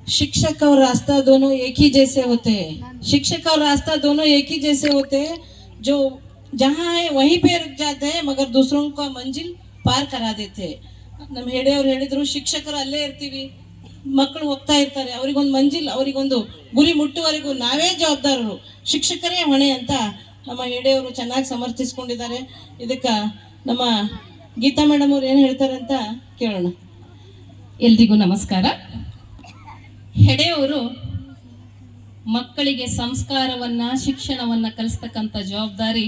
शिक्षक और रास्ता दोनों एक ही जैसे होते हैं। शिक्षक और रास्ता दोनों एक ही जैसे होते हैं। जो जहाँ है वहीं पे रुक जाते हैं, मगर दूसरों का मंजिल ಪಾರ್ ಕರಾ ದೇತೆ. ನಮ್ಮ ಹೆಡೆಯವ್ರು ಹೇಳಿದ್ರು, ಶಿಕ್ಷಕರು ಅಲ್ಲೇ ಇರ್ತೀವಿ, ಮಕ್ಕಳು ಹೋಗ್ತಾ ಇರ್ತಾರೆ, ಅವರಿಗೊಂದು ಮಂಜಿಲ್, ಅವರಿಗೊಂದು ಗುರಿ ಮುಟ್ಟುವರೆಗೂ ನಾವೇ ಜವಾಬ್ದಾರರು, ಶಿಕ್ಷಕರೇ ಹೊಣೆ ಅಂತ ನಮ್ಮ ಹೆಡೆಯವರು ಚೆನ್ನಾಗಿ ಸಮರ್ಥಿಸ್ಕೊಂಡಿದ್ದಾರೆ. ಇದಕ್ಕೆ ನಮ್ಮ ಗೀತಾ ಮೇಡಮ್ ಅವ್ರು ಏನು ಹೇಳ್ತಾರೆ ಅಂತ ಕೇಳೋಣ. ಎಲ್ರಿಗೂ ನಮಸ್ಕಾರ. ಹೆಡೆಯವರು ಮಕ್ಕಳಿಗೆ ಸಂಸ್ಕಾರವನ್ನ ಶಿಕ್ಷಣವನ್ನ ಕಲಿಸ್ತಕ್ಕಂಥ ಜವಾಬ್ದಾರಿ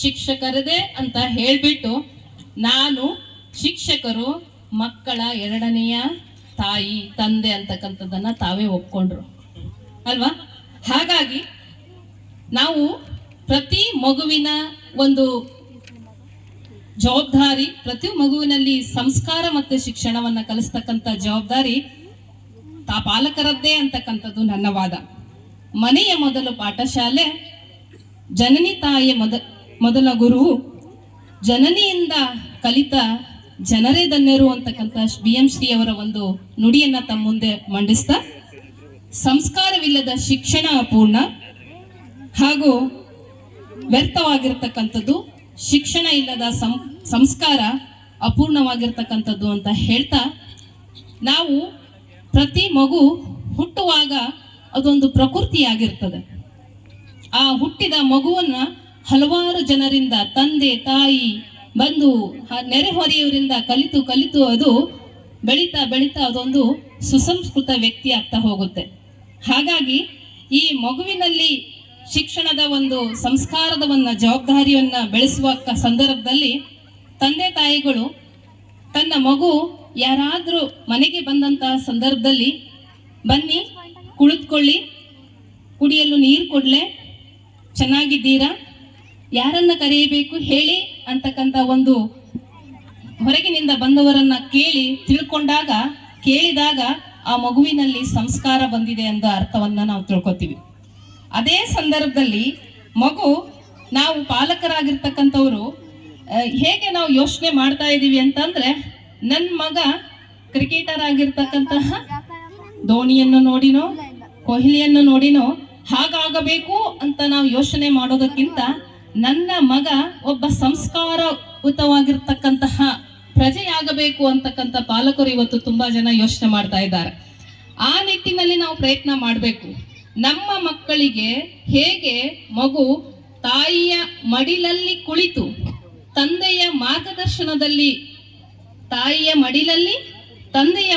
ಶಿಕ್ಷಕರದೇ ಅಂತ ಹೇಳ್ಬಿಟ್ಟು, ನಾನು ಶಿಕ್ಷಕರು ಮಕ್ಕಳ ಎರಡನೆಯ ತಾಯಿ ತಂದೆ ಅಂತಕ್ಕಂಥದ್ದನ್ನ ತಾವೇ ಒಪ್ಕೊಂಡ್ರು ಅಲ್ವಾ. ಹಾಗಾಗಿ ನಾವು ಪ್ರತಿ ಮಗುವಿನ ಒಂದು ಜವಾಬ್ದಾರಿ, ಪ್ರತಿ ಮಗುವಿನಲ್ಲಿ ಸಂಸ್ಕಾರ ಮತ್ತೆ ಶಿಕ್ಷಣವನ್ನ ಕಲಿಸ್ತಕ್ಕಂಥ ಜವಾಬ್ದಾರಿ ಪಾಲಕರದ್ದೇ ಅಂತಕ್ಕಂಥದ್ದು ನನ್ನ ವಾದ. ಮನೆಯ ಮೊದಲು ಪಾಠಶಾಲೆ, ಜನನಿ ತಾಯಿಯ ಮೊದಲ ಗುರುವು, ಜನನಿಯಿಂದ ಕಲಿತ ಜನರೇ ಧನ್ಯರು ಅಂತಕ್ಕಂಥ BM ಶ್ರೀ ಅವರ ಒಂದು ನುಡಿಯನ್ನ ತಮ್ಮ ಮುಂದೆ ಮಂಡಿಸ್ತಾ, ಸಂಸ್ಕಾರವಿಲ್ಲದ ಶಿಕ್ಷಣ ಅಪೂರ್ಣ ಹಾಗೂ ವ್ಯರ್ಥವಾಗಿರ್ತಕ್ಕಂಥದ್ದು, ಶಿಕ್ಷಣ ಇಲ್ಲದ ಸಂಸ್ಕಾರ ಅಪೂರ್ಣವಾಗಿರ್ತಕ್ಕಂಥದ್ದು ಅಂತ ಹೇಳ್ತಾ, ನಾವು ಪ್ರತಿ ಮಗು ಹುಟ್ಟುವಾಗ ಅದೊಂದು ಪ್ರಕೃತಿಯಾಗಿರ್ತದೆ. ಆ ಹುಟ್ಟಿದ ಮಗುವನ್ನ ಹಲವಾರು ಜನರಿಂದ, ತಂದೆ ತಾಯಿ ಬಂಧು ನೆರೆಹೊರೆಯವರಿಂದ ಕಲಿತು ಅದು ಬೆಳೀತಾ ಅದೊಂದು ಸುಸಂಸ್ಕೃತ ವ್ಯಕ್ತಿ ಆಗ್ತಾ ಹೋಗುತ್ತೆ. ಹಾಗಾಗಿ ಈ ಮಗುವಿನಲ್ಲಿ ಶಿಕ್ಷಣದ ಒಂದು ಸಂಸ್ಕಾರದ ಜವಾಬ್ದಾರಿಯನ್ನ ಬೆಳೆಸುವ ಸಂದರ್ಭದಲ್ಲಿ ತಂದೆ ತಾಯಿಗಳು ತನ್ನ ಮಗು ಯಾರಾದ್ರೂ ಮನೆಗೆ ಬಂದಂತಹ ಸಂದರ್ಭದಲ್ಲಿ ಬನ್ನಿ ಕುಳಿತುಕೊಳ್ಳಿ, ಕುಡಿಯಲು ನೀರು ಕೊಡ್ಲೆ, ಚೆನ್ನಾಗಿದ್ದೀರಾ, ಯಾರನ್ನ ಕರೆಯಬೇಕು ಹೇಳಿ ಅಂತಕ್ಕಂಥ ಒಂದು ಹೊರಗಿನಿಂದ ಬಂದವರನ್ನ ಕೇಳಿದಾಗ ಆ ಮಗುವಿನಲ್ಲಿ ಸಂಸ್ಕಾರ ಬಂದಿದೆ ಎಂದ ಅರ್ಥವನ್ನ ನಾವು ತಿಳ್ಕೊತೀವಿ. ಅದೇ ಸಂದರ್ಭದಲ್ಲಿ ಮಗು, ನಾವು ಪಾಲಕರಾಗಿರ್ತಕ್ಕಂಥವ್ರು ಹೇಗೆ ನಾವು ಯೋಚನೆ ಮಾಡ್ತಾ ಇದ್ದೀವಿ ಅಂತಂದ್ರೆ, ನನ್ನ ಮಗ ಕ್ರಿಕೆಟರ್ ಆಗಿರ್ತಕ್ಕಂತಹ ಧೋನಿಯನ್ನು ನೋಡಿನೋ ಕೊಹ್ಲಿಯನ್ನು ನೋಡಿನೋ ಹಾಗಾಗಬೇಕು ಅಂತ ನಾವು ಯೋಚನೆ ಮಾಡೋದಕ್ಕಿಂತ, ನನ್ನ ಮಗ ಒಬ್ಬ ಸಂಸ್ಕಾರಯುತವಾಗಿರ್ತಕ್ಕಂತಹ ಪ್ರಜೆಯಾಗಬೇಕು ಅಂತಕ್ಕಂಥ ಪಾಲಕರು ಇವತ್ತು ತುಂಬಾ ಜನ ಯೋಚನೆ ಮಾಡ್ತಾ ಇದ್ದಾರೆ. ಆ ನಿಟ್ಟಿನಲ್ಲಿ ನಾವು ಪ್ರಯತ್ನ ಮಾಡಬೇಕು. ನಮ್ಮ ಮಕ್ಕಳಿಗೆ ಹೇಗೆ ಮಗು ತಾಯಿಯ ಮಡಿಲಲ್ಲಿ ಕುಳಿತು ತಂದೆಯ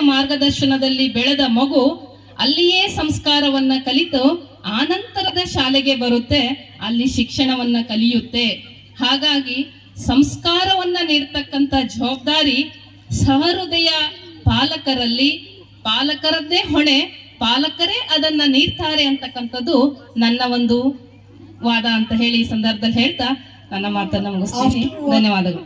ಮಾರ್ಗದರ್ಶನದಲ್ಲಿ ಬೆಳೆದ ಮಗು ಅಲ್ಲಿಯೇ ಸಂಸ್ಕಾರವನ್ನ ಕಲಿತು ಆನಂತರದ ಶಾಲೆಗೆ ಬರುತ್ತೆ, ಅಲ್ಲಿ ಶಿಕ್ಷಣವನ್ನ ಕಲಿಯುತ್ತೆ. ಹಾಗಾಗಿ ಸಂಸ್ಕಾರವನ್ನ ನೀಡ್ತಕ್ಕಂಥ ಜವಾಬ್ದಾರಿ ಸಹೃದಯ ಪಾಲಕರದ್ದೇ ಹೊಣೆ, ಪಾಲಕರೇ ಅದನ್ನ ನೀಡ್ತಾರೆ ಅಂತಕ್ಕಂಥದ್ದು ನನ್ನ ಒಂದು ವಾದ ಅಂತ ಹೇಳಿ ಈ ಸಂದರ್ಭದಲ್ಲಿ ಹೇಳ್ತಾ ನನ್ನ ಮಾತನ್ನ ಮುಗಿಸ್ತೀನಿ. ಧನ್ಯವಾದಗಳು.